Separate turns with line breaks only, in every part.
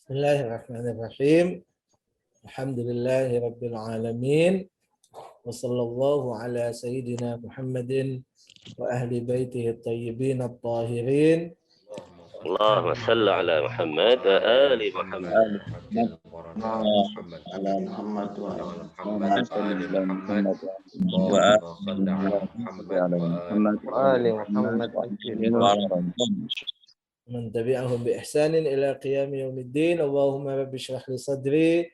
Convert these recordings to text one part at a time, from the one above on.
Bismillahirrahmanirrahim. Alhamdulillahi rabbil alamin. Wa sallallahu ala sayyidina Muhammadin wa ahli baitihi at-tayyibin at-tahirin.
اللهم صل على محمد وآل محمد
على محمد وعلى
محمد وآل محمد
وآل
اللهم صل على محمد
على محمد
وآل
محمد
Man tabi'ahum bi ihsanin ila qiyam yaumiddin. Allahumma rabbi shrah li sadri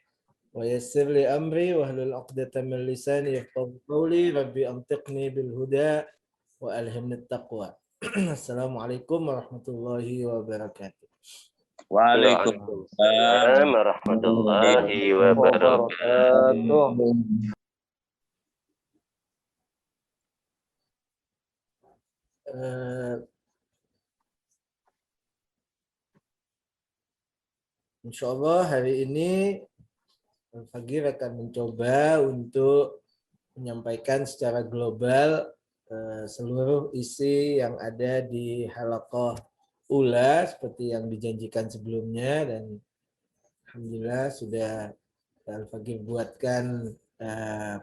wa yassir li amri wa hlul 'uqdatam min lisani yafqahu qawli. Rabbi antiqni bil huda wa alhimni at-taqwa. Assalamualaikum warahmatullahi wabarakatuh.
Waalaikumsalam warahmatullahi wabarakatuh.
Insya Allah hari ini Al-Fagir akan mencoba untuk menyampaikan secara global seluruh isi yang ada di halaqah ula seperti yang dijanjikan sebelumnya, dan alhamdulillah sudah Al-Fagir buatkan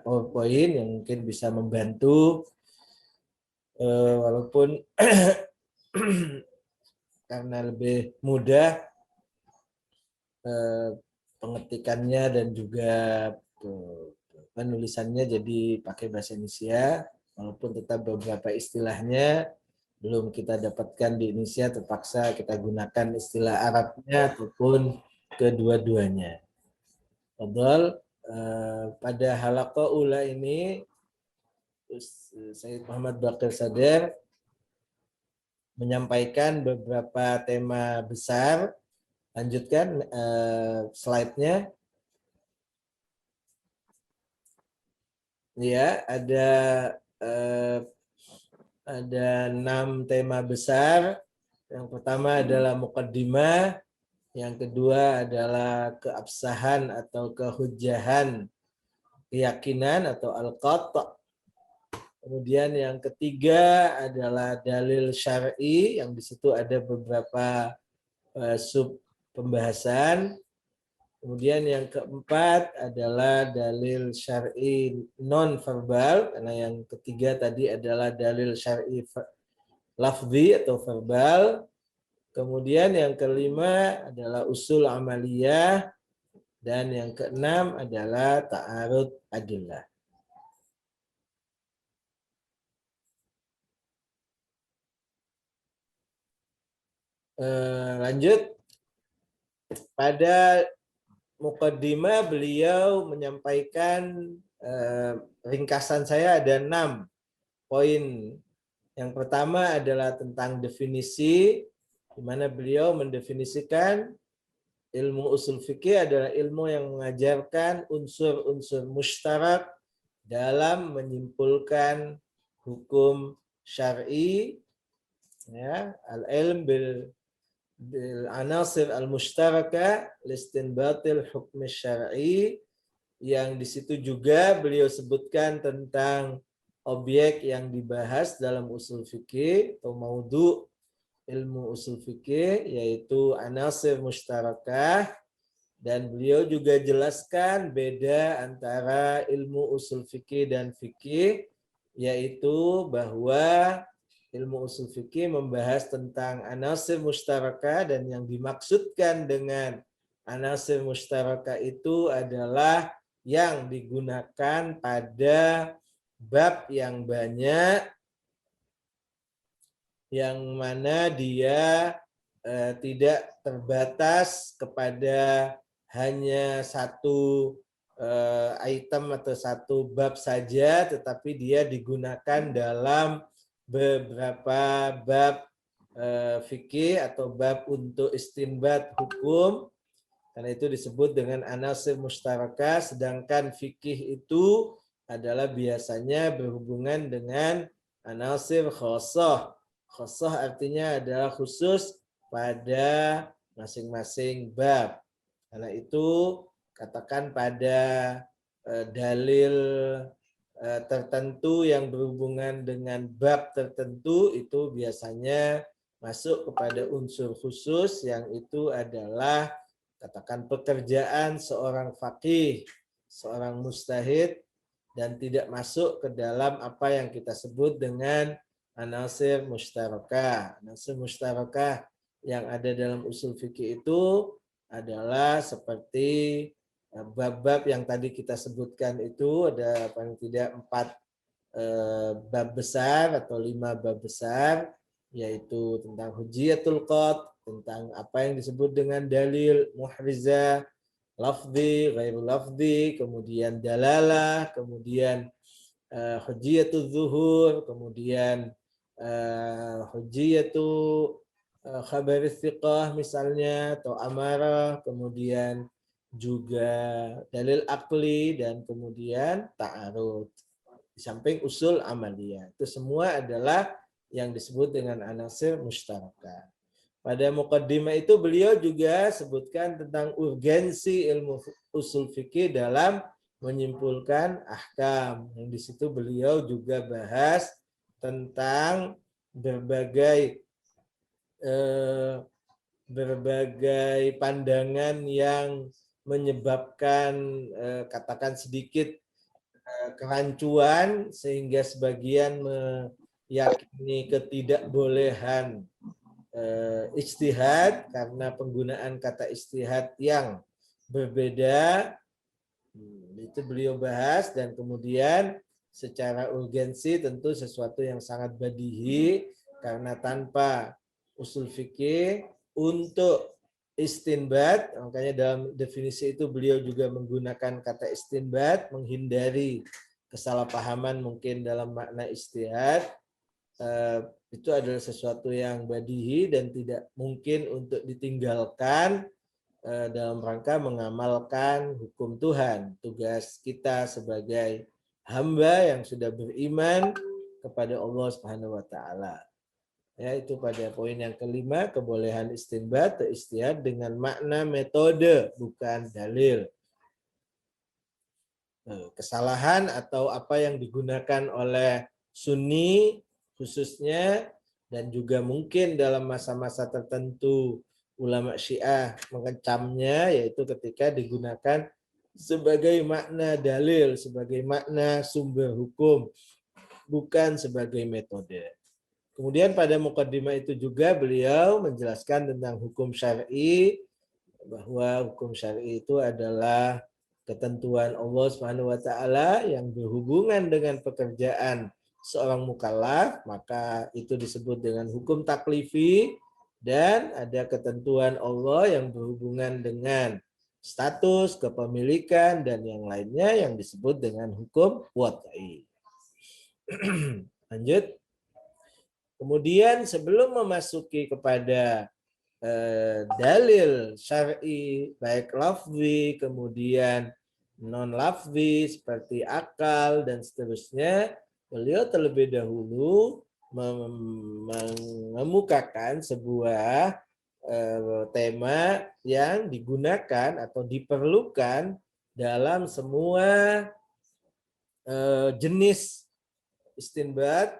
PowerPoint yang mungkin bisa membantu walaupun karena lebih mudah pengetikannya dan juga penulisannya jadi pakai bahasa Indonesia, walaupun tetap beberapa istilahnya belum kita dapatkan di Indonesia, terpaksa kita gunakan istilah Arabnya ataupun kedua-duanya. Padahal pada halaqah ula ini Sayyid Muhammad Baqir Sadar menyampaikan beberapa tema besar. Lanjutkan slide-nya. Ya, ada 6 tema besar. Yang pertama adalah muqaddimah, yang kedua adalah keabsahan atau kehujjahan keyakinan atau al-qat'. Kemudian yang ketiga adalah dalil syar'i, yang di situ ada beberapa sub pembahasan. Kemudian yang keempat adalah dalil syar'i non verbal, karena yang ketiga tadi adalah dalil syar'i lafzi atau verbal. Kemudian yang kelima adalah usul amaliyah, dan yang keenam adalah ta'arud adillah. Lanjut. Pada muqaddimah beliau menyampaikan ringkasan saya ada 6 poin. Yang pertama adalah tentang definisi, di mana beliau mendefinisikan ilmu usul fikih adalah ilmu yang mengajarkan unsur-unsur mustarak dalam menyimpulkan hukum syar'i, ya, al-ilm bil anasir al-mushtaraka listinbatil hukm syar'i, yang di situ juga beliau sebutkan tentang objek yang dibahas dalam usul fikih atau maudhu ilmu usul fikih, yaitu anasir mushtarakah, dan beliau juga jelaskan beda antara ilmu usul fikih dan fikih, yaitu bahwa ilmu usul fikih membahas tentang anasir mustarakah, dan yang dimaksudkan dengan anasir mustarakah itu adalah yang digunakan pada bab yang banyak, yang mana dia tidak terbatas kepada hanya satu item atau satu bab saja, tetapi dia digunakan dalam beberapa bab fikih atau bab untuk istinbat hukum, karena itu disebut dengan anasir mustarakah. Sedangkan fikih itu adalah biasanya berhubungan dengan anasir khassah. Khassah artinya adalah khusus pada masing-masing bab. Karena itu katakan pada dalil tertentu yang berhubungan dengan bab tertentu itu biasanya masuk kepada unsur khusus, yang itu adalah katakan pekerjaan seorang faqih, seorang mujtahid, dan tidak masuk ke dalam apa yang kita sebut dengan anasir mustarakah. Anasir mustarakah yang ada dalam usul fikih itu adalah seperti bab-bab yang tadi kita sebutkan itu, ada paling tidak 4 bab besar atau 5 bab besar, yaitu tentang hujiyatul qat, tentang apa yang disebut dengan dalil muhrizah, lafzi, ghairu lafzi, kemudian dalalah, kemudian hujiyatul zuhur, kemudian hujiyatu khabar thiqah misalnya, atau amarah, kemudian juga dalil akli, dan kemudian ta'arud. Di samping usul amaliyah. Itu semua adalah yang disebut dengan anasir mustarakah. Pada muqaddimah itu beliau juga sebutkan tentang urgensi ilmu usul fikih dalam menyimpulkan ahkam. Yang di situ beliau juga bahas tentang berbagai pandangan yang menyebabkan katakan sedikit kerancuan, sehingga sebagian meyakini ketidakbolehan ijtihad karena penggunaan kata ijtihad yang berbeda. Itu beliau bahas, dan kemudian secara urgensi tentu sesuatu yang sangat badihi, karena tanpa usul fikih untuk istinbat, makanya dalam definisi itu beliau juga menggunakan kata istinbat, menghindari kesalahpahaman mungkin dalam makna ijtihad. Itu adalah sesuatu yang badihi dan tidak mungkin untuk ditinggalkan dalam rangka mengamalkan hukum Tuhan. Tugas kita sebagai hamba yang sudah beriman kepada Allah Subhanahu wa taala. Ya, itu pada poin yang kelima, kebolehan istinbat atau ijtihad dengan makna metode, bukan dalil. Kesalahan atau apa yang digunakan oleh Sunni khususnya, dan juga mungkin dalam masa-masa tertentu ulama Syiah mengecamnya, yaitu ketika digunakan sebagai makna dalil, sebagai makna sumber hukum, bukan sebagai metode. Kemudian pada mukaddimah itu juga beliau menjelaskan tentang hukum syar'i, bahwa hukum syar'i itu adalah ketentuan Allah Subhanahu wa taala yang berhubungan dengan pekerjaan seorang mukallaf, maka itu disebut dengan hukum taklifi, dan ada ketentuan Allah yang berhubungan dengan status, kepemilikan, dan yang lainnya yang disebut dengan hukum wad'i. Lanjut. Kemudian sebelum memasuki kepada dalil syar'i baik lafzi kemudian non lafzi seperti akal dan seterusnya, beliau terlebih dahulu mengemukakan sebuah tema yang digunakan atau diperlukan dalam semua jenis istinbat.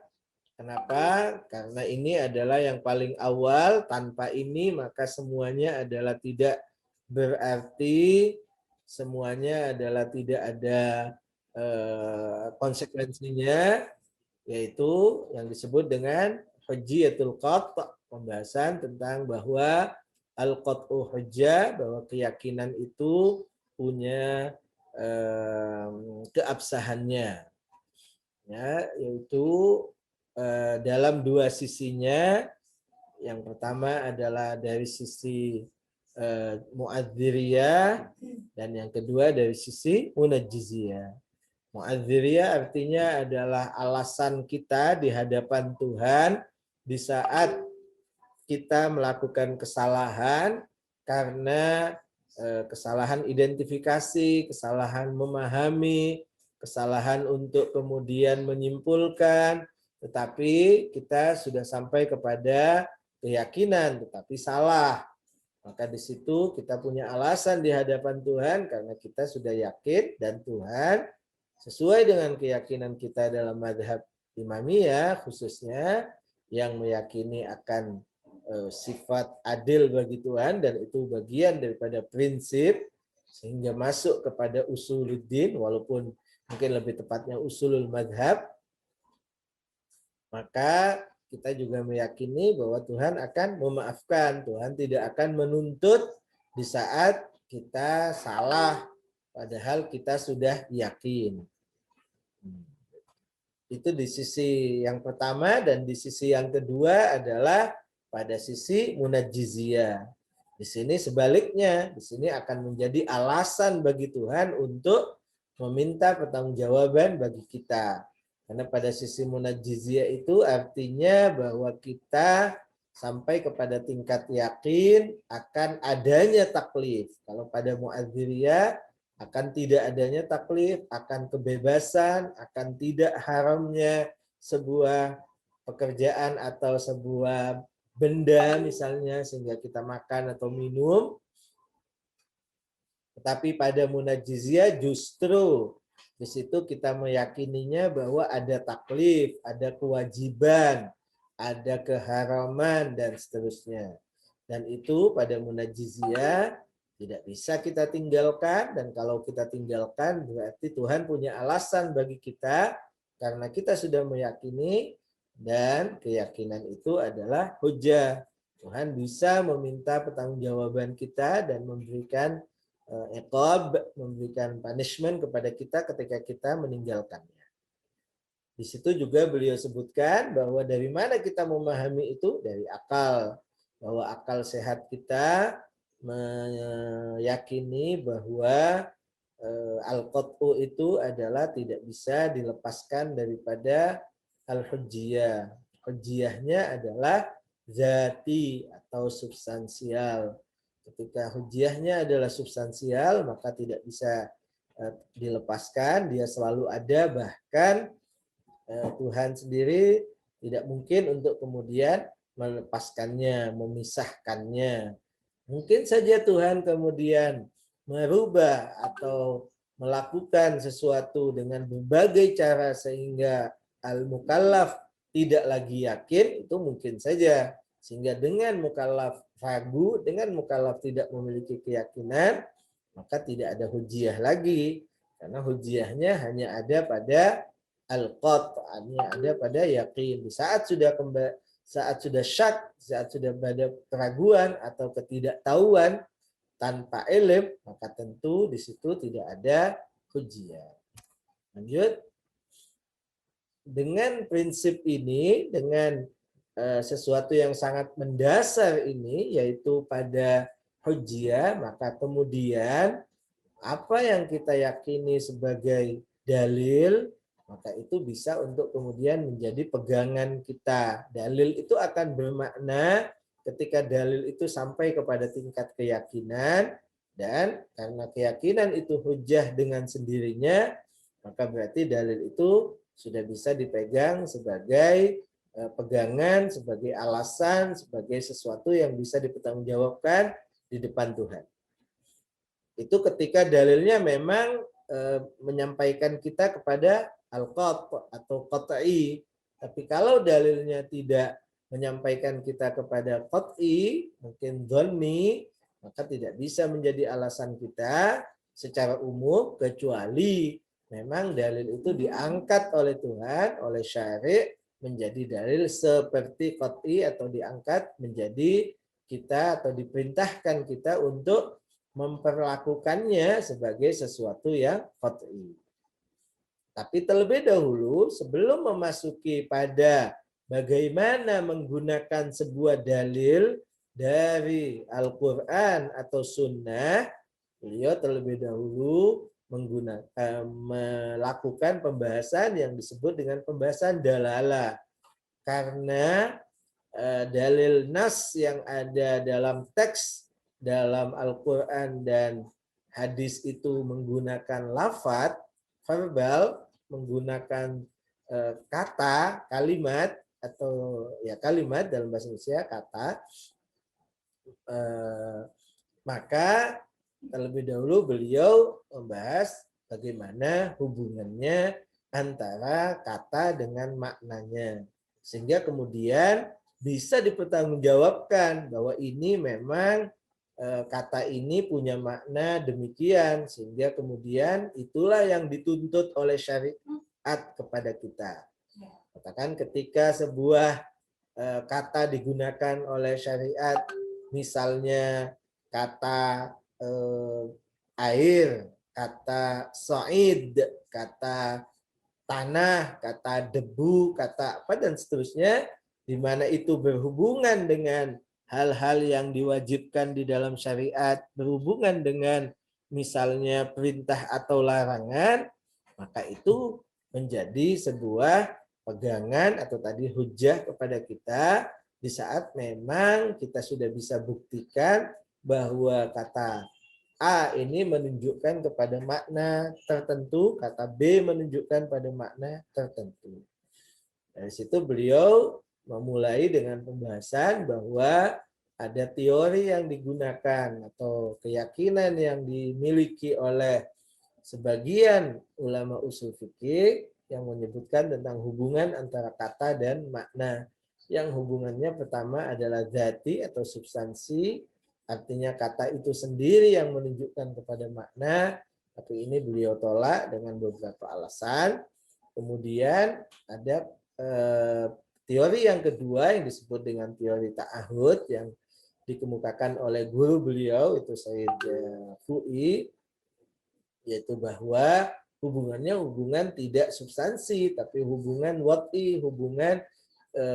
Kenapa? Karena ini adalah yang paling awal. Tanpa ini maka semuanya adalah tidak berarti, semuanya adalah tidak ada konsekuensinya, yaitu yang disebut dengan hujjatul qat', pembahasan tentang bahwa al-qat'u hujjah, bahwa keyakinan itu punya keabsahannya, ya, yaitu dalam dua sisinya. Yang pertama adalah dari sisi mu'adziriyah, dan yang kedua dari sisi munajjiziyah. Mu'adziriyah artinya adalah alasan kita di hadapan Tuhan di saat kita melakukan kesalahan, karena kesalahan identifikasi, kesalahan memahami, kesalahan untuk kemudian menyimpulkan, tetapi kita sudah sampai kepada keyakinan tetapi salah. Maka di situ kita punya alasan di hadapan Tuhan karena kita sudah yakin, dan Tuhan sesuai dengan keyakinan kita dalam mazhab Imamiyah khususnya yang meyakini akan sifat adil bagi Tuhan, dan itu bagian daripada prinsip sehingga masuk kepada usuluddin, walaupun mungkin lebih tepatnya usulul madhab. Maka kita juga meyakini bahwa Tuhan akan memaafkan, Tuhan tidak akan menuntut di saat kita salah padahal kita sudah yakin. Itu di sisi yang pertama, dan di sisi yang kedua adalah pada sisi munajjiziyah. Di sini sebaliknya, di sini akan menjadi alasan bagi Tuhan untuk meminta pertanggungjawaban bagi kita. Karena pada sisi munajjiziyah itu artinya bahwa kita sampai kepada tingkat yakin akan adanya taklif. Kalau pada mu'adziriyah akan tidak adanya taklif, akan kebebasan, akan tidak haramnya sebuah pekerjaan atau sebuah benda misalnya sehingga kita makan atau minum. Tetapi pada munajjiziyah justru di situ kita meyakininya bahwa ada taklif, ada kewajiban, ada keharaman, dan seterusnya. Dan itu pada munajjiziyah tidak bisa kita tinggalkan, dan kalau kita tinggalkan berarti Tuhan punya alasan bagi kita karena kita sudah meyakini, dan keyakinan itu adalah hujjah. Tuhan bisa meminta pertanggungjawaban kita dan memberikan iqab, memberikan punishment kepada kita ketika kita meninggalkannya. Di situ juga beliau sebutkan bahwa dari mana kita memahami itu? Dari akal. Bahwa akal sehat kita meyakini bahwa al-qat'u itu adalah tidak bisa dilepaskan daripada al-hujjiyah. Hujjiyahnya adalah zati atau substansial. Ketika hujjiyahnya adalah substansial, maka tidak bisa dilepaskan, dia selalu ada, bahkan Tuhan sendiri tidak mungkin untuk kemudian melepaskannya, memisahkannya. Mungkin saja Tuhan kemudian merubah atau melakukan sesuatu dengan berbagai cara sehingga al-mukallaf tidak lagi yakin, itu mungkin saja. Sehingga dengan mukallaf ragu, dengan mukallaf tidak memiliki keyakinan, maka tidak ada hujjiyah lagi. Karena hujjiyahnya hanya ada pada al-qat', hanya ada pada yakin. Di saat sudah syak, saat sudah ada keraguan atau ketidaktahuan tanpa ilm, maka tentu di situ tidak ada hujjiyah. Lanjut. Dengan prinsip ini, dengan sesuatu yang sangat mendasar ini, yaitu pada hujjiyah, maka kemudian apa yang kita yakini sebagai dalil, maka itu bisa untuk kemudian menjadi pegangan kita. Dalil itu akan bermakna ketika dalil itu sampai kepada tingkat keyakinan, dan karena keyakinan itu hujjah dengan sendirinya, maka berarti dalil itu sudah bisa dipegang sebagai pegangan, sebagai alasan, sebagai sesuatu yang bisa dipertanggungjawabkan di depan Tuhan. Itu ketika dalilnya memang menyampaikan kita kepada al-qat' atau qat'i. Tapi kalau dalilnya tidak menyampaikan kita kepada qat'i, mungkin dhanni, maka tidak bisa menjadi alasan kita secara umum, kecuali memang dalil itu diangkat oleh Tuhan, oleh syari' menjadi dalil seperti qat'i, atau diangkat menjadi kita atau diperintahkan kita untuk memperlakukannya sebagai sesuatu yang qat'i. Tapi terlebih dahulu, sebelum memasuki pada bagaimana menggunakan sebuah dalil dari Al-Quran atau Sunnah, beliau terlebih dahulu melakukan pembahasan yang disebut dengan pembahasan dalalah. Karena dalil nas yang ada dalam teks dalam Al-Quran dan hadis itu menggunakan lafadz verbal, menggunakan kata, kalimat, atau ya kalimat dalam bahasa Indonesia kata, maka terlebih dahulu beliau membahas bagaimana hubungannya antara kata dengan maknanya. Sehingga kemudian bisa dipertanggungjawabkan bahwa ini memang kata ini punya makna demikian, sehingga kemudian itulah yang dituntut oleh syariat kepada kita. Katakan ketika sebuah kata digunakan oleh syariat, misalnya kata air, kata sa'id, kata tanah, kata debu, kata apa dan seterusnya, di mana itu berhubungan dengan hal-hal yang diwajibkan di dalam syariat, berhubungan dengan misalnya perintah atau larangan, maka itu menjadi sebuah pegangan atau tadi hujah kepada kita di saat memang kita sudah bisa buktikan bahwa kata A ini menunjukkan kepada makna tertentu, kata B menunjukkan pada makna tertentu. Dari situ beliau memulai dengan pembahasan bahwa ada teori yang digunakan atau keyakinan yang dimiliki oleh sebagian ulama usul fikih yang menyebutkan tentang hubungan antara kata dan makna. Yang hubungannya pertama adalah dzati atau substansi, artinya kata itu sendiri yang menunjukkan kepada makna, tapi ini beliau tolak dengan beberapa alasan. Kemudian ada teori yang kedua yang disebut dengan teori ta'ahud yang dikemukakan oleh guru beliau itu Sayyid Fu'i, yaitu bahwa hubungannya hubungan tidak substansi tapi hubungan wati, hubungan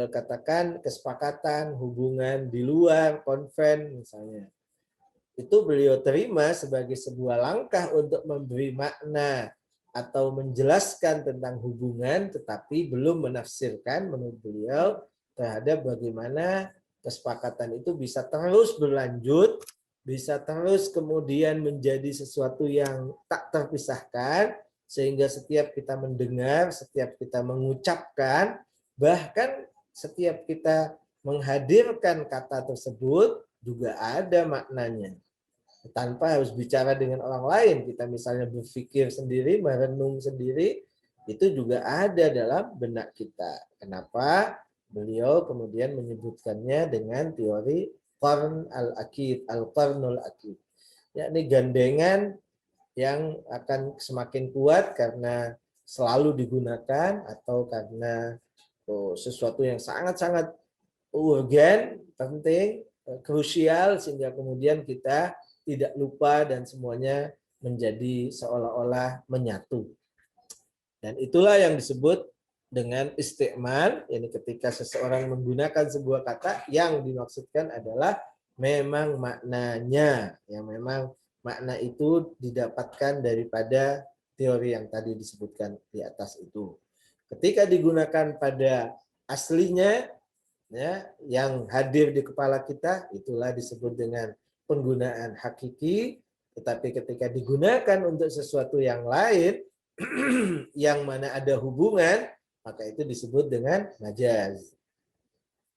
katakan kesepakatan, hubungan di luar konven misalnya. Itu beliau terima sebagai sebuah langkah untuk memberi makna atau menjelaskan tentang hubungan, tetapi belum menafsirkan menurut beliau terhadap bagaimana kesepakatan itu bisa terus berlanjut, bisa terus kemudian menjadi sesuatu yang tak terpisahkan, sehingga setiap kita mendengar, setiap kita mengucapkan, bahkan setiap kita menghadirkan kata tersebut juga ada maknanya. Tanpa harus bicara dengan orang lain, kita misalnya berpikir sendiri, merenung sendiri, itu juga ada dalam benak kita. Kenapa beliau kemudian menyebutkannya dengan teori qarn al-akid, al-qarnul akid, yakni gandengan yang akan semakin kuat karena selalu digunakan atau karena sesuatu yang sangat-sangat urgen, penting, krusial, sehingga kemudian kita tidak lupa dan semuanya menjadi seolah-olah menyatu. Dan itulah yang disebut dengan istiqmal, yakni ketika seseorang menggunakan sebuah kata yang dimaksudkan adalah memang maknanya, yang memang makna itu didapatkan daripada teori yang tadi disebutkan di atas itu. Ketika digunakan pada aslinya, ya, yang hadir di kepala kita, itulah disebut dengan penggunaan hakiki. Tetapi ketika digunakan untuk sesuatu yang lain yang mana ada hubungan, maka itu disebut dengan majaz.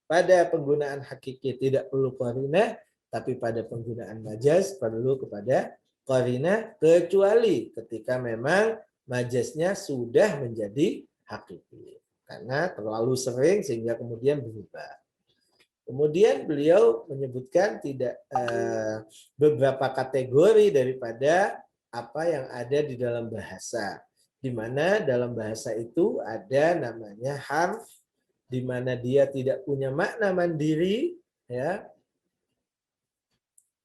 Pada penggunaan hakiki tidak perlu qarinah, tapi pada penggunaan majaz perlu kepada qarinah, kecuali ketika memang majaznya sudah menjadi hakiki karena terlalu sering sehingga kemudian berubah. Kemudian beliau menyebutkan beberapa kategori daripada apa yang ada di dalam bahasa, di mana dalam bahasa itu ada namanya harf, di mana dia tidak punya makna mandiri, ya,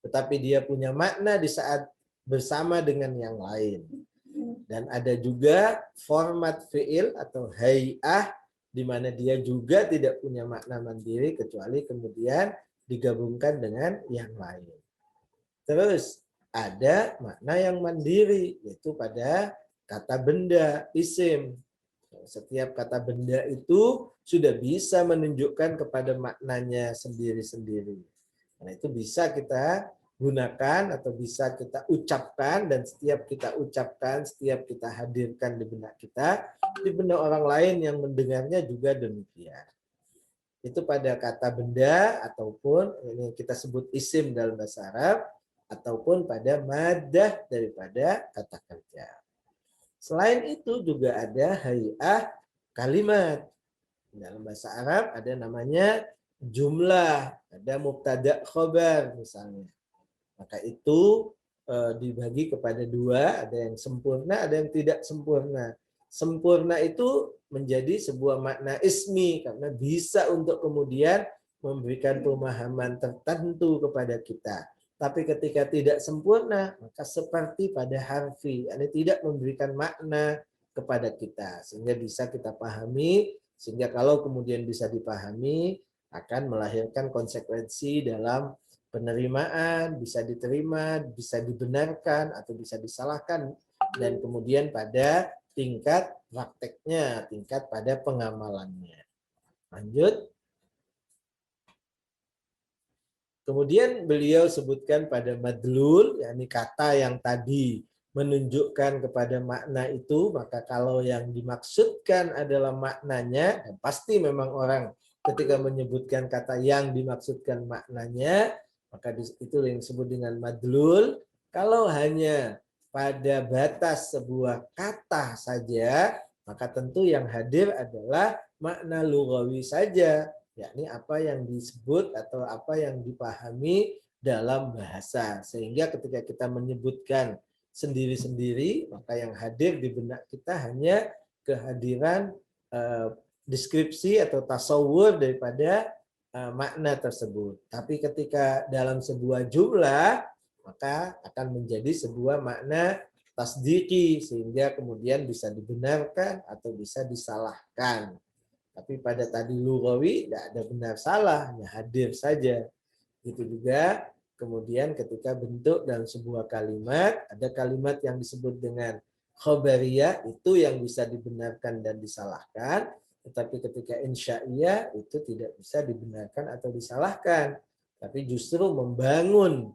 tetapi dia punya makna di saat bersama dengan yang lain. Dan ada juga format fi'il atau hay'ah, di mana dia juga tidak punya makna mandiri kecuali kemudian digabungkan dengan yang lain. Terus ada makna yang mandiri, yaitu pada kata benda, isim. Setiap kata benda itu sudah bisa menunjukkan kepada maknanya sendiri-sendiri. Nah, itu bisa kita gunakan atau bisa kita ucapkan, dan setiap kita ucapkan, setiap kita hadirkan di benak kita, di benak orang lain yang mendengarnya juga demikian. Itu pada kata benda ataupun ini kita sebut isim dalam bahasa Arab, ataupun pada madah daripada kata kerja. Selain itu juga ada hay'ah kalimat. Dalam bahasa Arab ada namanya jumlah, ada mubtada khobar misalnya. Maka itu dibagi kepada dua, ada yang sempurna, ada yang tidak sempurna. Sempurna itu menjadi sebuah makna ismi karena bisa untuk kemudian memberikan pemahaman tertentu kepada kita. Tapi ketika tidak sempurna, maka seperti pada harfi, ini tidak memberikan makna kepada kita sehingga bisa kita pahami, sehingga kalau kemudian bisa dipahami akan melahirkan konsekuensi dalam penerimaan, bisa diterima, bisa dibenarkan atau bisa disalahkan, dan kemudian pada tingkat prakteknya, tingkat pada pengamalannya. Lanjut. Kemudian beliau sebutkan pada madlul, yakni kata yang tadi menunjukkan kepada makna itu, maka kalau yang dimaksudkan adalah maknanya, dan pasti memang orang ketika menyebutkan kata yang dimaksudkan maknanya, maka itu yang disebut dengan madlul. Kalau hanya pada batas sebuah kata saja, maka tentu yang hadir adalah makna lughawi saja, yakni apa yang disebut atau apa yang dipahami dalam bahasa. Sehingga ketika kita menyebutkan sendiri-sendiri, maka yang hadir di benak kita hanya kehadiran deskripsi atau tasawur daripada makna tersebut. Tapi ketika dalam sebuah jumlah, maka akan menjadi sebuah makna tasdiki, sehingga kemudian bisa dibenarkan atau bisa disalahkan. Tapi pada tadi lughawi tidak ada benar salah, hanya hadir saja. Gitu juga kemudian ketika bentuk dalam sebuah kalimat, ada kalimat yang disebut dengan khobariyah, itu yang bisa dibenarkan dan disalahkan. Tetapi ketika insya'iyah itu tidak bisa dibenarkan atau disalahkan. Tapi justru membangun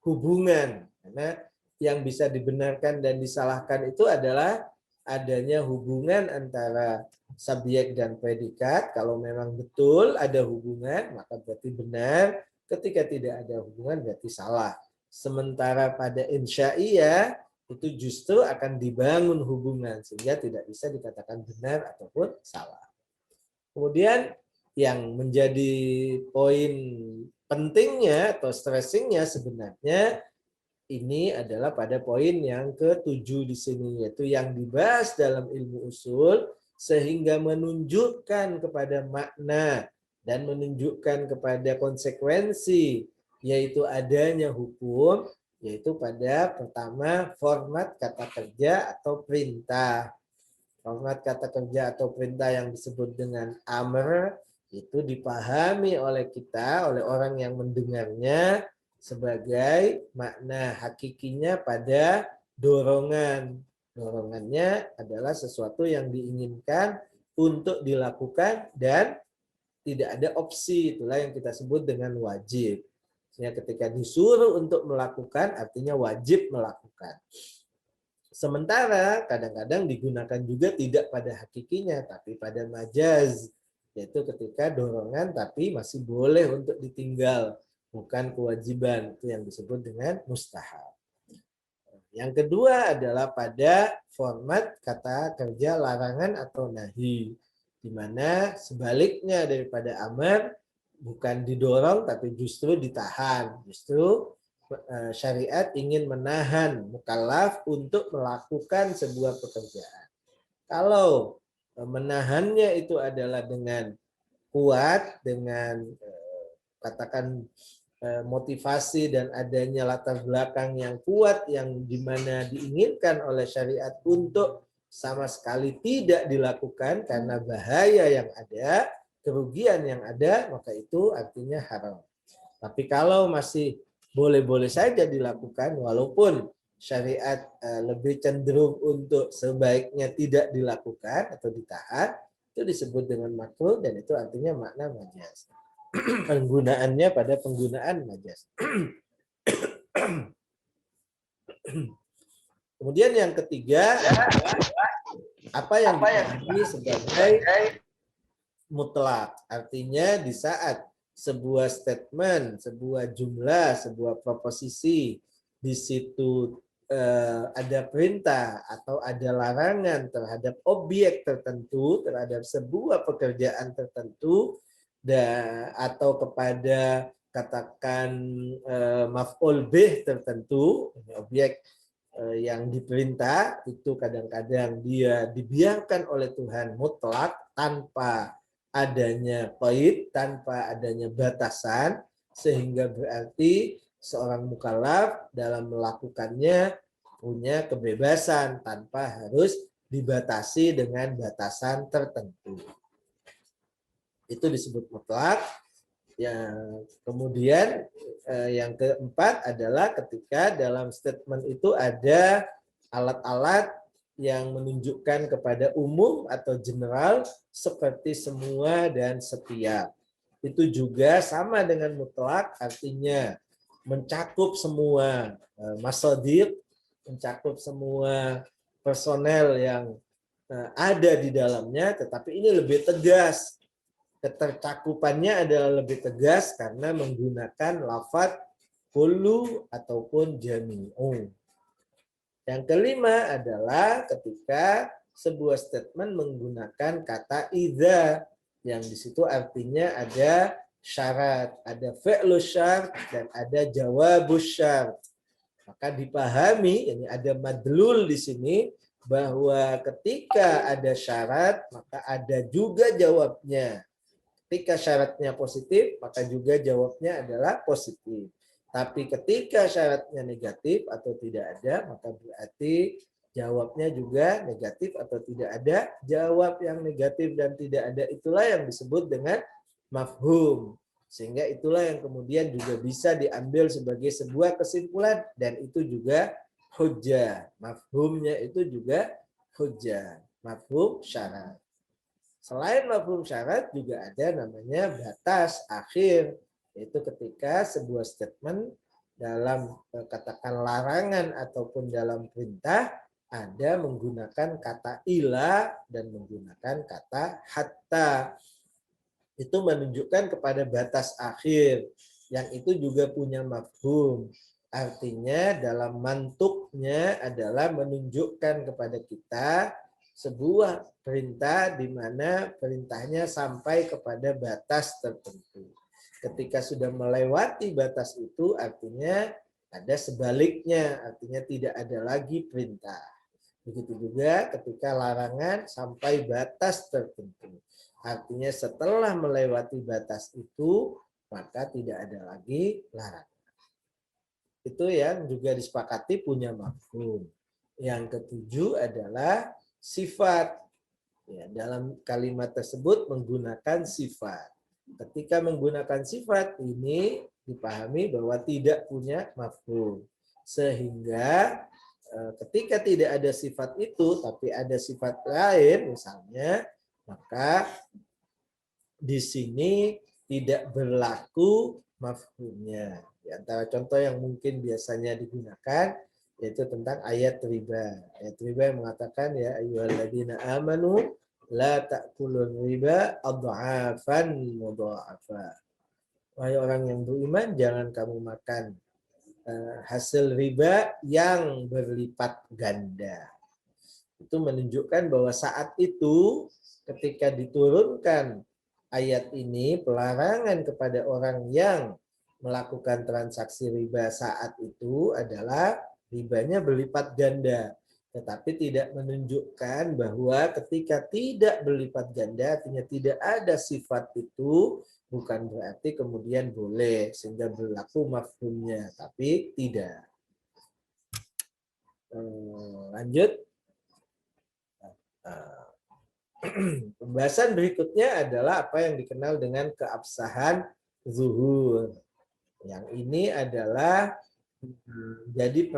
hubungan. Karena yang bisa dibenarkan dan disalahkan itu adalah adanya hubungan antara subjek dan predikat. Kalau memang betul ada hubungan, maka berarti benar. Ketika tidak ada hubungan, berarti salah. Sementara pada insya'iyah, itu justru akan dibangun hubungan, sehingga tidak bisa dikatakan benar ataupun salah. Kemudian yang menjadi poin pentingnya atau stressingnya sebenarnya ini adalah pada poin yang ke-7 di sini, yaitu yang dibahas dalam ilmu usul sehingga menunjukkan kepada makna dan menunjukkan kepada konsekuensi, yaitu adanya hukum, yaitu pada pertama format kata kerja atau perintah. Format kata kerja atau perintah yang disebut dengan amr itu dipahami oleh kita, oleh orang yang mendengarnya sebagai makna hakikinya pada dorongan. Dorongannya adalah sesuatu yang diinginkan untuk dilakukan dan tidak ada opsi, itulah yang kita sebut dengan wajib. Ketika disuruh untuk melakukan, artinya wajib melakukan. Sementara kadang-kadang digunakan juga tidak pada hakikinya, tapi pada majaz, yaitu ketika dorongan tapi masih boleh untuk ditinggal, bukan kewajiban, itu yang disebut dengan mustahab. Yang kedua adalah pada format kata kerja larangan atau nahi, di mana sebaliknya daripada amar bukan didorong tapi justru ditahan. Justru syariat ingin menahan mukallaf untuk melakukan sebuah pekerjaan. Kalau menahannya itu adalah dengan kuat, dengan katakan motivasi dan adanya latar belakang yang kuat yang dimana diinginkan oleh syariat untuk sama sekali tidak dilakukan karena bahaya yang ada, kerugian yang ada, maka itu artinya haram. Tapi kalau masih boleh-boleh saja dilakukan walaupun syariat lebih cenderung untuk sebaiknya tidak dilakukan atau ditahan, itu disebut dengan makruh dan itu artinya makna majaz. Penggunaannya pada penggunaan majaz. Kemudian yang ketiga, apa yang dipahami sebagai mutlak. Artinya di saat sebuah statement, sebuah jumlah, sebuah proposisi, di situ ada perintah atau ada larangan terhadap objek tertentu, terhadap sebuah pekerjaan tertentu, atau kepada katakan maf'ul bih tertentu, objek yang diperintah itu kadang-kadang dia dibiarkan oleh Tuhan mutlak tanpa adanya qaid, tanpa adanya batasan, sehingga berarti seorang mukallaf dalam melakukannya punya kebebasan tanpa harus dibatasi dengan batasan tertentu. Itu disebut mutlak. Kemudian yang keempat adalah ketika dalam statement itu ada alat-alat yang menunjukkan kepada umum atau general seperti semua dan setiap. Itu juga sama dengan mutlak, artinya mencakup semua masadir, mencakup semua personel yang ada di dalamnya, tetapi ini lebih tegas. Ketercakupannya adalah lebih tegas karena menggunakan lafadz kullu ataupun jami'u. Yang kelima adalah ketika sebuah statement menggunakan kata idza, yang di situ artinya ada syarat, ada fi'lu syarat dan ada jawabus syarat. Maka dipahami, ini ada madlul di sini, bahwa ketika ada syarat maka ada juga jawabnya. Ketika syaratnya positif, maka juga jawabnya adalah positif. Tapi ketika syaratnya negatif atau tidak ada, maka berarti jawabnya juga negatif atau tidak ada. Jawab yang negatif dan tidak ada itulah yang disebut dengan mafhum. Sehingga itulah yang kemudian juga bisa diambil sebagai sebuah kesimpulan, dan itu juga hujjah. Mafhumnya itu juga hujjah. Mafhum syarat. Selain mafhum syarat juga ada namanya batas akhir, yaitu ketika sebuah statement dalam katakan larangan ataupun dalam perintah ada menggunakan kata ila dan menggunakan kata hatta. Itu menunjukkan kepada batas akhir yang itu juga punya mafhum. Artinya dalam mantuknya adalah menunjukkan kepada kita sebuah perintah di mana perintahnya sampai kepada batas tertentu. Ketika sudah melewati batas itu artinya ada sebaliknya, artinya tidak ada lagi perintah. Begitu juga ketika larangan sampai batas tertentu. Artinya setelah melewati batas itu maka tidak ada lagi larangan. Itu yang juga disepakati punya mafhum. Yang ketujuh adalah sifat. Ya, dalam kalimat tersebut menggunakan sifat. Ketika menggunakan sifat ini dipahami bahwa tidak punya mafhum. Sehingga ketika tidak ada sifat itu tapi ada sifat lain misalnya, maka di sini tidak berlaku mafhumnya. Di antara contoh yang mungkin biasanya digunakan yaitu tentang ayat riba. Ayat riba yang mengatakan ya ayyuhalladzina amanu la ta'kulun riba adhafan mudha'afa. Wahai orang yang beriman, jangan kamu makan hasil riba yang berlipat ganda. Itu menunjukkan bahwa saat itu ketika diturunkan ayat ini, pelarangan kepada orang yang melakukan transaksi riba saat itu adalah ribanya berlipat ganda. Tetapi tidak menunjukkan bahwa ketika tidak berlipat ganda, artinya tidak ada sifat itu, bukan berarti kemudian boleh, sehingga berlaku mafhumnya. Tapi tidak. Lanjut. Pembahasan berikutnya adalah apa yang dikenal dengan keabsahan zuhur. Yang ini adalah jadi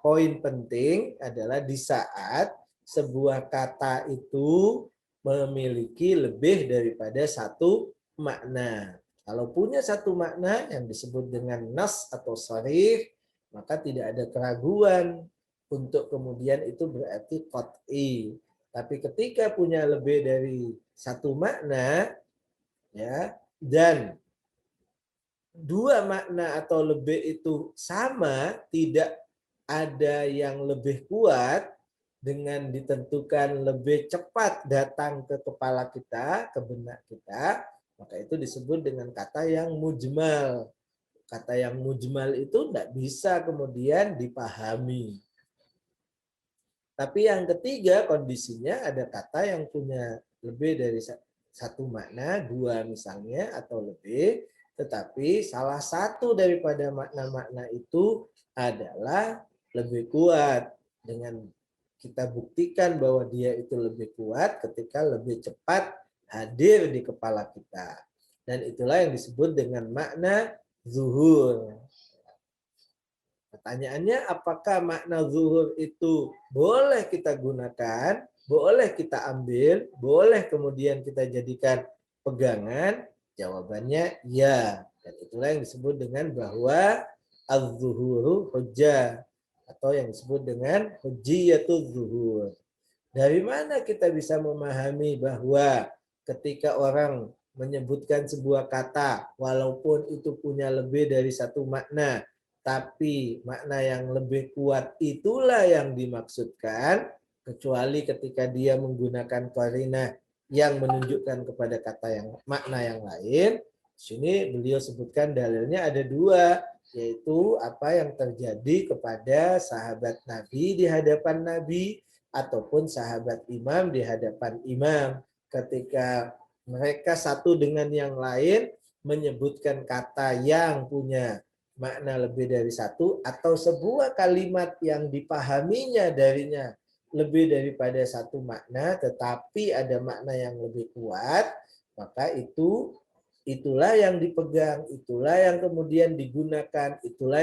poin penting adalah di saat sebuah kata itu memiliki lebih daripada satu makna. Kalau punya satu makna yang disebut dengan nas atau sharih, maka tidak ada keraguan untuk kemudian itu berarti qat'i. Tapi ketika punya lebih dari satu makna, ya, dan dua makna atau lebih itu sama, tidak ada yang lebih kuat dengan ditentukan lebih cepat datang ke kepala kita, ke benak kita, maka itu disebut dengan kata yang mujmal. Kata yang mujmal itu tidak bisa kemudian dipahami. Tapi yang ketiga kondisinya ada kata yang punya lebih dari satu makna, dua misalnya atau lebih, tetapi salah satu daripada makna-makna itu adalah lebih kuat. Dengan kita buktikan bahwa dia itu lebih kuat ketika lebih cepat hadir di kepala kita. Dan itulah yang disebut dengan makna zuhur. Pertanyaannya, apakah makna zuhur itu boleh kita gunakan, boleh kita ambil, boleh kemudian kita jadikan pegangan? Jawabannya ya. Dan itulah yang disebut dengan bahwa az-zuhuru hujjah, atau yang disebut dengan hujjiyatul zuhur. Dari mana kita bisa memahami bahwa ketika orang menyebutkan sebuah kata, walaupun itu punya lebih dari satu makna, tapi makna yang lebih kuat itulah yang dimaksudkan, kecuali ketika dia menggunakan qarinah yang menunjukkan kepada kata yang makna yang lain. Di sini beliau sebutkan dalilnya ada dua, yaitu apa yang terjadi kepada sahabat Nabi di hadapan Nabi, ataupun sahabat imam di hadapan imam, ketika mereka satu dengan yang lain menyebutkan kata yang punya makna lebih dari satu, atau sebuah kalimat yang dipahaminya darinya lebih daripada satu makna tetapi ada makna yang lebih kuat, maka itulah yang dipegang, itulah yang kemudian digunakan, itulah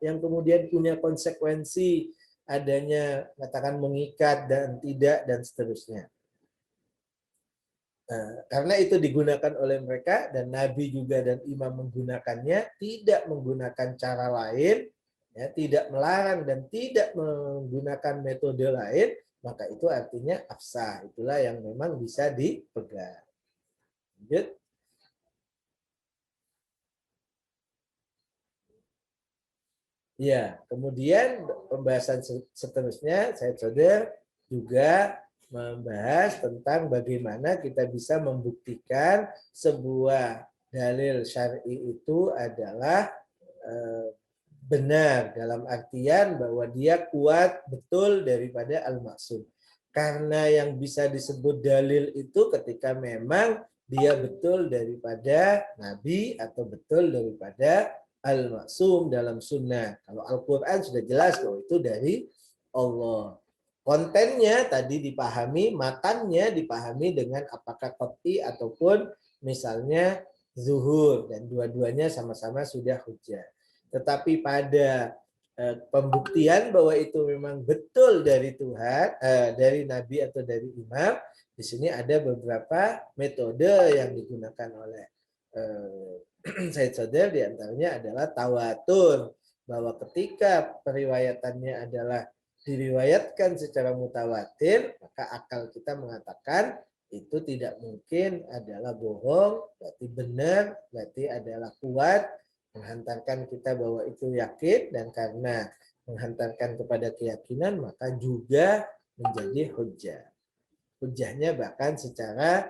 yang kemudian punya konsekuensi adanya, katakan mengikat dan tidak dan seterusnya. Nah, karena itu digunakan oleh mereka dan Nabi juga dan imam menggunakannya, tidak menggunakan cara lain, ya, tidak melarang dan tidak menggunakan metode lain, maka itu artinya afsah. Itulah yang memang bisa dipegang. Lanjut. Ya, kemudian pembahasan seterusnya saya coba juga membahas tentang bagaimana kita bisa membuktikan sebuah dalil syar'i itu adalah benar, dalam artian bahwa dia kuat betul daripada al-maksud. Karena yang bisa disebut dalil itu ketika memang dia betul daripada Nabi atau betul daripada al-maksum dalam sunnah. Kalau Al-Quran sudah jelas bahwa itu dari Allah. Kontennya tadi dipahami, matannya dipahami dengan apakah qat'i ataupun misalnya zuhur. Dan dua-duanya sama-sama sudah hujjah. Tetapi pada pembuktian bahwa itu memang betul dari Tuhan, dari Nabi atau dari imam, di sini ada beberapa metode yang digunakan oleh Said Sadr, diantaranya adalah tawatur, bahwa ketika periwayatannya adalah diriwayatkan secara mutawatir, maka akal kita mengatakan itu tidak mungkin adalah bohong, berarti benar, berarti adalah kuat, menghantarkan kita bahwa itu yakin, dan karena menghantarkan kepada keyakinan maka juga menjadi hujjah. Hujjahnya bahkan secara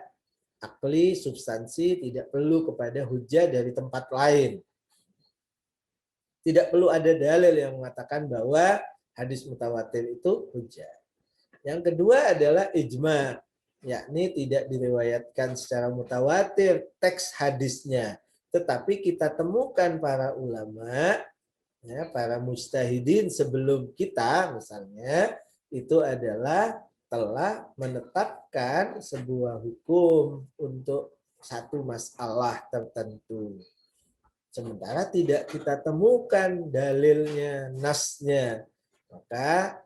akli, substansi, tidak perlu kepada hujjah dari tempat lain. Tidak perlu ada dalil yang mengatakan bahwa hadis mutawatir itu hujjah. Yang kedua adalah ijma', yakni tidak diriwayatkan secara mutawatir teks hadisnya, tetapi kita temukan para ulama, ya, para mujtahidin sebelum kita misalnya, itu adalah telah menetapkan sebuah hukum untuk satu masalah tertentu. Sementara tidak kita temukan dalilnya, nasnya, maka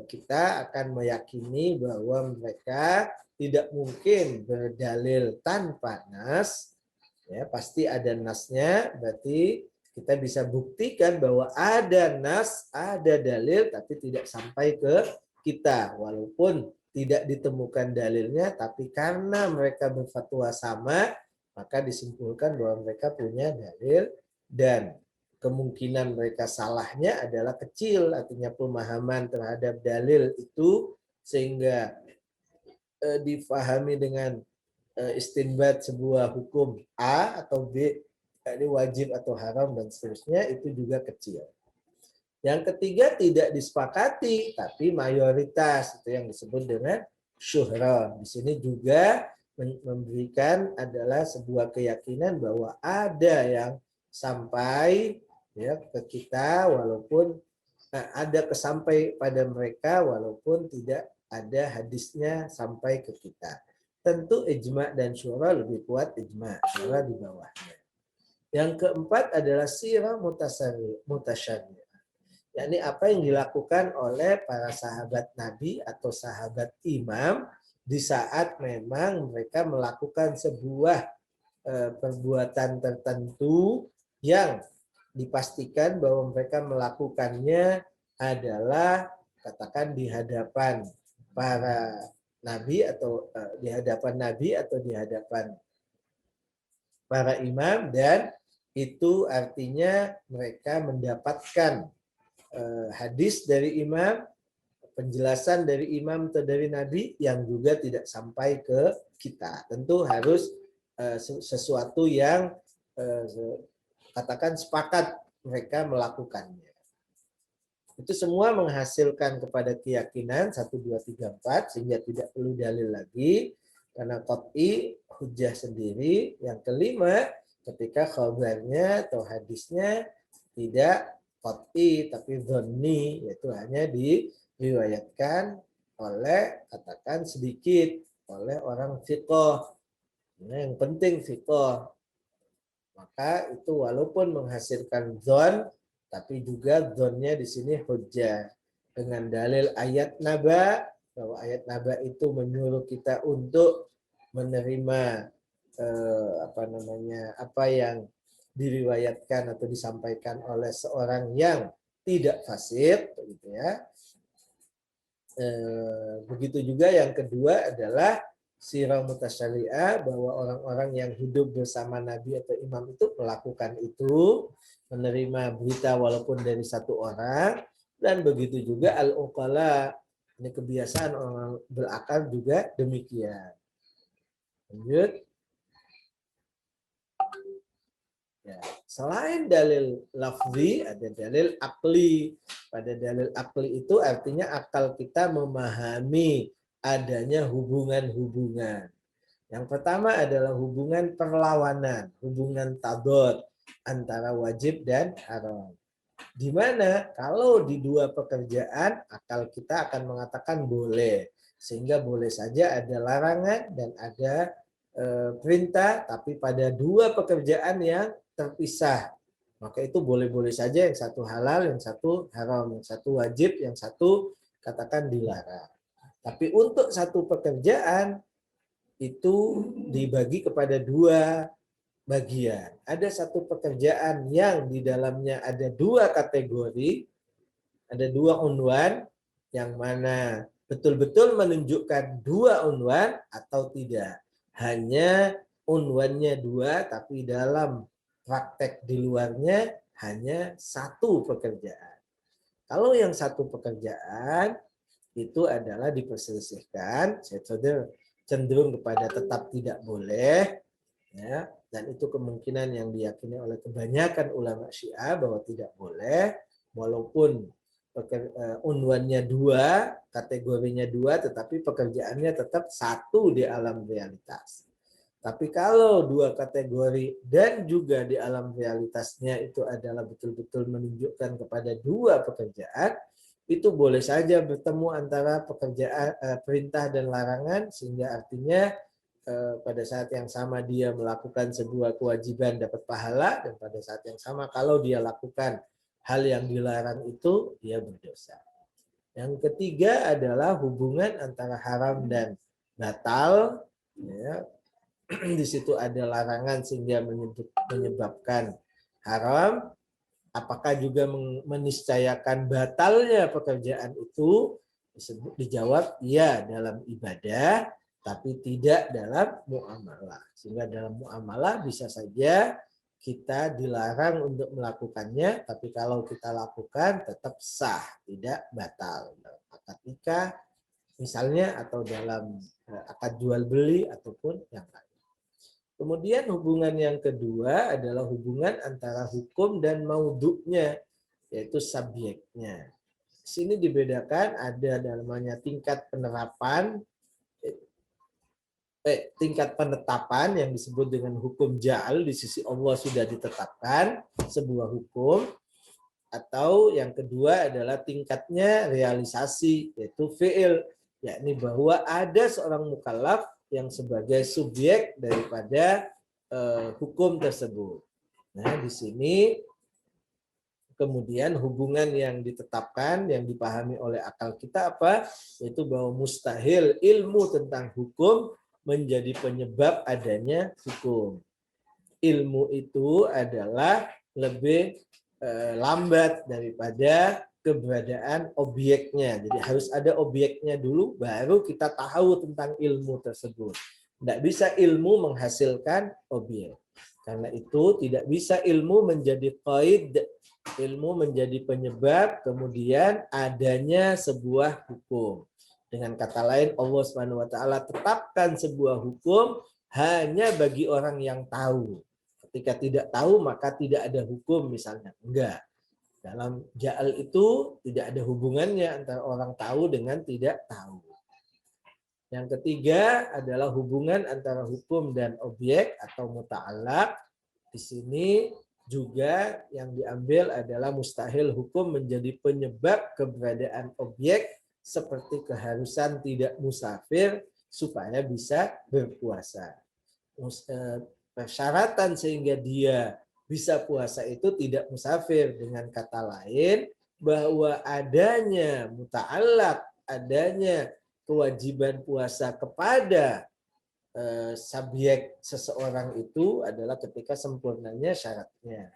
kita akan meyakini bahwa mereka tidak mungkin berdalil tanpa nas. Ya, pasti ada nasnya, berarti kita bisa buktikan bahwa ada nas, ada dalil, tapi tidak sampai ke kita. Walaupun tidak ditemukan dalilnya, tapi karena mereka berfatwa sama, maka disimpulkan bahwa mereka punya dalil, dan kemungkinan mereka salahnya adalah kecil, artinya pemahaman terhadap dalil itu sehingga difahami dengan istinbat sebuah hukum A atau B, ini wajib atau haram dan seterusnya, itu juga kecil. Yang ketiga tidak disepakati, tapi mayoritas, itu yang disebut dengan syuhra. Di sini juga memberikan adalah sebuah keyakinan bahwa ada yang sampai ya ke kita walaupun ada kesampai pada mereka walaupun tidak ada hadisnya sampai ke kita. Tentu ijma dan syura lebih kuat ijma, syura di bawahnya. Yang keempat adalah sirah mutasyabih. Yakni apa yang dilakukan oleh para sahabat Nabi atau sahabat imam di saat memang mereka melakukan sebuah perbuatan tertentu yang dipastikan bahwa mereka melakukannya adalah katakan di hadapan para nabi atau di hadapan para imam, dan itu artinya mereka mendapatkan hadis dari imam, penjelasan dari imam atau dari nabi yang juga tidak sampai ke kita. Tentu harus sesuatu yang katakan sepakat mereka melakukannya. Itu semua menghasilkan kepada keyakinan 1, 2, 3, 4 sehingga tidak perlu dalil lagi karena qat'i hujjah sendiri. Yang kelima, ketika khabarnya atau hadisnya tidak qat'i tapi dhanni, yaitu hanya diriwayatkan oleh katakan sedikit oleh orang fiqh. Nah, yang penting fiqh. Maka itu walaupun menghasilkan dzon, tapi juga dzonnya di sini hujjah dengan dalil ayat naba, bahwa ayat naba itu menyuruh kita untuk menerima apa yang diriwayatkan atau disampaikan oleh seorang yang tidak fasik, begitu ya. Begitu juga yang kedua adalah sirah mutasyari'ah, bahwa orang-orang yang hidup bersama Nabi atau imam itu melakukan itu, menerima berita walaupun dari satu orang, dan begitu juga al-uqala, ini kebiasaan orang berakal juga demikian. Lanjut. Ya. Selain dalil lafzi, ada dalil akli. Pada dalil akli itu artinya akal kita memahami adanya hubungan-hubungan. Yang pertama adalah hubungan perlawanan, hubungan tadad antara wajib dan haram. Di mana kalau di dua pekerjaan akal kita akan mengatakan boleh, sehingga boleh saja ada larangan dan ada perintah, tapi pada dua pekerjaan yang terpisah, maka itu boleh-boleh saja, yang satu halal, yang satu haram, yang satu wajib, yang satu katakan dilarang. Tapi untuk satu pekerjaan itu dibagi kepada dua bagian. Ada satu pekerjaan yang di dalamnya ada dua kategori, ada dua unwan, yang mana betul-betul menunjukkan dua unwan atau tidak. Hanya unwannya dua, tapi dalam praktek di luarnya hanya satu pekerjaan. Kalau yang satu pekerjaan itu adalah diperselisihkan, saya cenderung kepada tetap tidak boleh, ya, dan itu kemungkinan yang diyakini oleh kebanyakan ulama Syiah bahwa tidak boleh, walaupun unwannya dua, kategorinya dua, tetapi pekerjaannya tetap satu di alam realitas. Tapi kalau dua kategori dan juga di alam realitasnya itu adalah betul-betul menunjukkan kepada dua pekerjaan, itu boleh saja bertemu antara pekerjaan perintah dan larangan, sehingga artinya pada saat yang sama dia melakukan sebuah kewajiban dapat pahala, dan pada saat yang sama kalau dia lakukan hal yang dilarang itu dia berdosa. Yang ketiga adalah hubungan antara haram dan batal, ya. Di situ ada larangan sehingga menyebabkan haram. Apakah juga meniscayakan batalnya pekerjaan itu? Dijawab ya dalam ibadah, tapi tidak dalam muamalah. Sehingga dalam muamalah bisa saja kita dilarang untuk melakukannya, tapi kalau kita lakukan tetap sah, tidak batal. Dalam akad nikah misalnya, atau dalam akad jual beli ataupun yang lain. Kemudian hubungan yang kedua adalah hubungan antara hukum dan maudhu'nya, yaitu subjeknya. Di sini dibedakan ada namanya tingkat penerapan, tingkat penetapan yang disebut dengan hukum ja'al, di sisi Allah sudah ditetapkan sebuah hukum, atau yang kedua adalah tingkatnya realisasi, yaitu fi'il, yakni bahwa ada seorang mukallaf yang sebagai subjek daripada hukum tersebut. Nah, di sini kemudian hubungan yang ditetapkan, yang dipahami oleh akal kita apa? Yaitu bahwa mustahil ilmu tentang hukum menjadi penyebab adanya hukum. Ilmu itu adalah lebih lambat daripada keberadaan objeknya. Jadi harus ada objeknya dulu, baru kita tahu tentang ilmu tersebut. Tidak bisa ilmu menghasilkan objek. Karena itu tidak bisa ilmu menjadi qaid, ilmu menjadi penyebab kemudian adanya sebuah hukum. Dengan kata lain, Allah Subhanahu wa taala tetapkan sebuah hukum hanya bagi orang yang tahu. Ketika tidak tahu maka tidak ada hukum misalnya. Enggak. Dalam ja'al itu tidak ada hubungannya antara orang tahu dengan tidak tahu. Yang ketiga adalah hubungan antara hukum dan objek atau muta'allaq. Di sini juga yang diambil adalah mustahil hukum menjadi penyebab keberadaan objek seperti keharusan tidak musafir supaya bisa berpuasa. Persyaratan sehingga dia bisa puasa itu tidak musafir. Dengan kata lain, bahwa adanya muta'allaq, adanya kewajiban puasa kepada subjek seseorang itu adalah ketika sempurnanya syaratnya.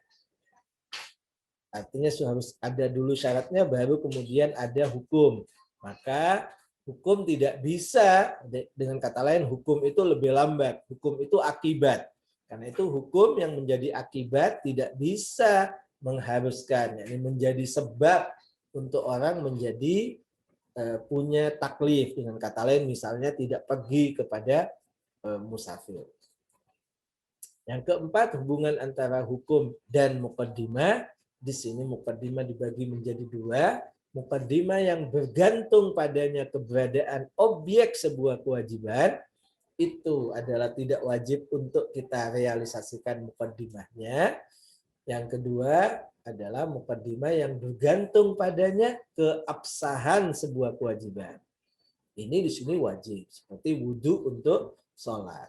Artinya harus ada dulu syaratnya, baru kemudian ada hukum. Maka hukum tidak bisa, dengan kata lain, hukum itu lebih lambat. Hukum itu akibat. Karena itu hukum yang menjadi akibat tidak bisa mengharuskan, yakni menjadi sebab untuk orang menjadi punya taklif. Dengan kata lain misalnya tidak pergi kepada musafir. Yang keempat, hubungan antara hukum dan muqaddimah. Di sini muqaddimah dibagi menjadi dua. Muqaddimah yang bergantung padanya keberadaan objek sebuah kewajiban, itu adalah tidak wajib untuk kita realisasikan muqaddimahnya. Yang kedua adalah muqaddimah yang bergantung padanya keabsahan sebuah kewajiban. Ini di sini wajib, seperti wudhu untuk sholat.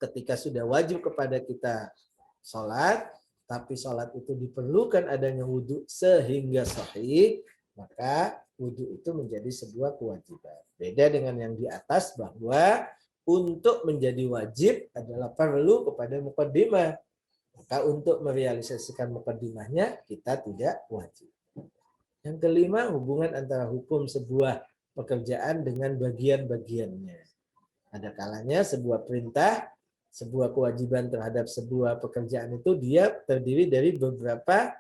Ketika sudah wajib kepada kita sholat, tapi sholat itu diperlukan adanya wudhu sehingga sahih, maka wudhu itu menjadi sebuah kewajiban. Beda dengan yang di atas bahwa untuk menjadi wajib adalah perlu kepada muqaddimah. Maka untuk merealisasikan muqaddimahnya kita tidak wajib. Yang kelima, hubungan antara hukum sebuah pekerjaan dengan bagian-bagiannya. Ada kalanya sebuah perintah, sebuah kewajiban terhadap sebuah pekerjaan itu dia terdiri dari beberapa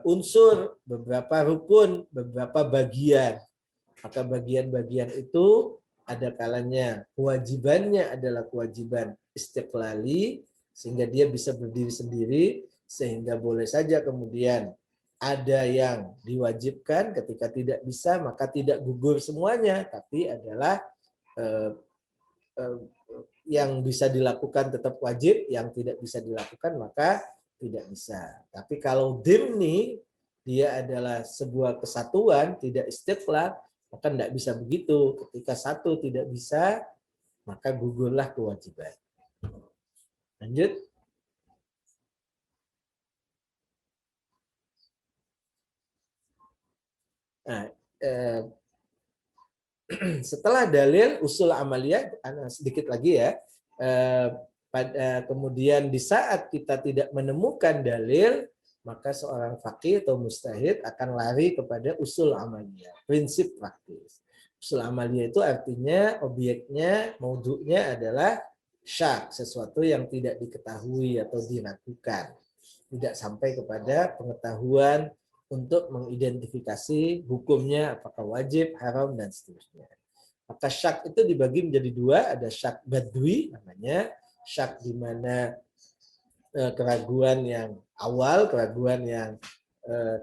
unsur, beberapa rukun, beberapa bagian. Maka bagian-bagian itu ada kalanya kewajibannya adalah kewajiban istiqlali, sehingga dia bisa berdiri sendiri, sehingga boleh saja kemudian ada yang diwajibkan, ketika tidak bisa maka tidak gugur semuanya, tapi adalah yang bisa dilakukan tetap wajib, yang tidak bisa dilakukan maka tidak bisa. Tapi kalau dimni, dia adalah sebuah kesatuan, tidak istiqlal, maka tidak bisa begitu. Ketika satu tidak bisa, maka gugurlah kewajiban. Lanjut. Nah, setelah dalil usul amaliyah, sedikit lagi ya. Kemudian di saat kita tidak menemukan dalil, maka seorang faqih atau mujtahid akan lari kepada usul amaliyah, prinsip praktis. Usul amaliyah itu artinya objeknya, maudhu'nya adalah syak, sesuatu yang tidak diketahui atau diragukan. Tidak sampai kepada pengetahuan untuk mengidentifikasi hukumnya apakah wajib, haram, dan seterusnya. Maka syak itu dibagi menjadi dua, ada syak badwi namanya, syak di mana keraguan yang awal, keraguan yang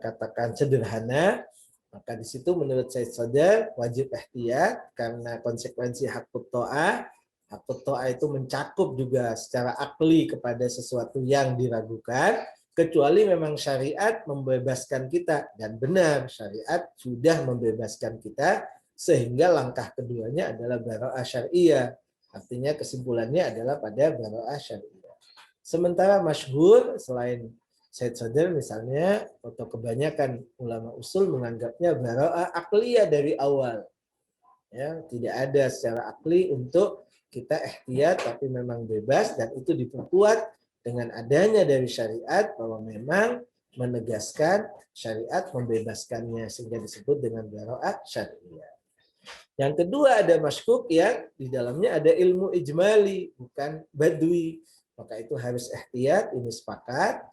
katakan sederhana, maka di situ menurut Said Sadar wajib ihtiyat karena konsekuensi hakut to'ah. Hakut to'ah itu mencakup juga secara akli kepada sesuatu yang diragukan, kecuali memang syariat membebaskan kita, dan benar syariat sudah membebaskan kita, sehingga langkah keduanya adalah bara'ah syariah. Artinya kesimpulannya adalah pada bara'ah syariah. Sementara masyhur selain Said Sadr misalnya, atau kebanyakan ulama usul menganggapnya bara'ah akliyah dari awal. Ya, tidak ada secara akli untuk kita ihtiyat, tapi memang bebas, dan itu diperkuat dengan adanya dari syariat bahwa memang menegaskan syariat membebaskannya, sehingga disebut dengan bara'ah syariah. Yang kedua ada masykuk yang di dalamnya ada ilmu ijmali, bukan badui. Maka itu harus ihtiyat, ini sepakat.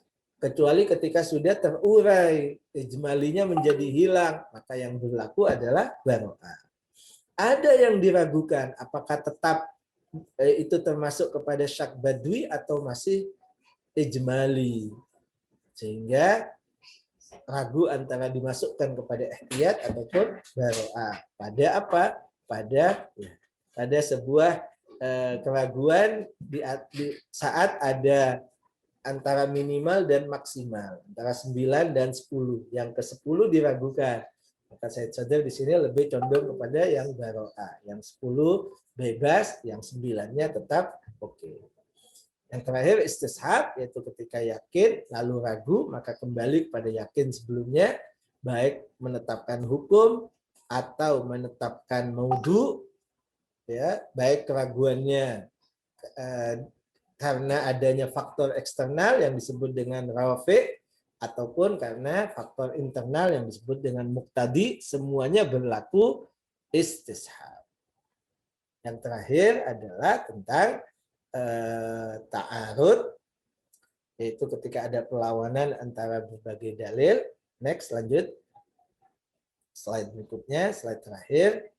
Kecuali ketika sudah terurai, ijmalinya menjadi hilang, maka yang berlaku adalah bara'ah. Ada yang diragukan, apakah tetap itu termasuk kepada syak badui atau masih ijmali. Sehingga ragu antara dimasukkan kepada ihtiyat ataupun bara'ah. Pada apa? Pada sebuah keraguan di saat ada antara minimal dan maksimal, antara 9 dan 10. Yang ke-10 diragukan. Maka Said Sadr di sini lebih condong kepada yang bara'ah. Yang 10 bebas, yang 9-nya tetap oke. Yang terakhir istishab, yaitu ketika yakin lalu ragu, maka kembali kepada yakin sebelumnya, baik menetapkan hukum atau menetapkan maudhu, ya, baik keraguannya karena adanya faktor eksternal yang disebut dengan rafi, ataupun karena faktor internal yang disebut dengan muqtadi, semuanya berlaku istishab. Yang terakhir adalah tentang ta'arud, yaitu ketika ada perlawanan antara berbagai dalil. Next, lanjut. Slide berikutnya, slide terakhir.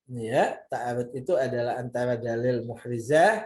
Ya, ta'arud itu adalah antara dalil muhrizah